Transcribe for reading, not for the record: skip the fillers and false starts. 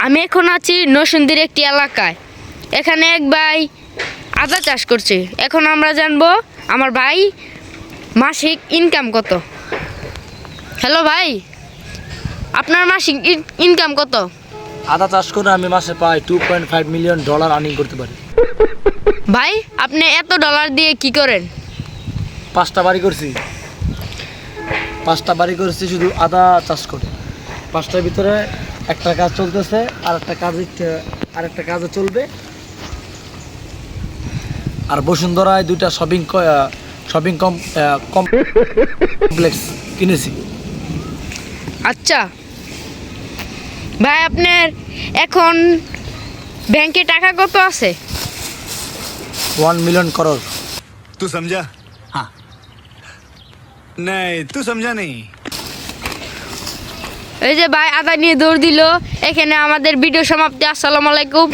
আমি এখন আছি নরসিংদীর একটি এলাকায়। এখানে এক ভাই আদা চাষ করছে। এখন আমরা জানবো আমার ভাই মাসিক ইনকাম কত। হ্যালো ভাই, আপনার মাসিক ইনকাম কত? আদা চাষ করে আমি মাসে পাই $2.5 মিলিয়ন আর্নিং করতে পারি। ভাই, আপনি এত ডলার দিয়ে কি করেন? 5টা বাড়ি করছি। 5টা বাড়ি করছি শুধু আদা চাষ করে। 5টার ভিতরে একটা কাজ চলতেছে, আর একটা কাজও চলবে। আর বসুন্ধরায় 2টা শপিং কমপ্লেক্স কিনেছি। আচ্ছা ভাই, আপনার এখন ব্যাংকে টাকা কত আছে? 1 মিলিয়ন করোড়। तू समझा? हाँ। नहीं, तू समझा नहीं। এই যে ভাই আদা নিয়ে দৌড় দিল। এখানে আমাদের ভিডিও সমাপ্তি। আসসালামু আলাইকুম।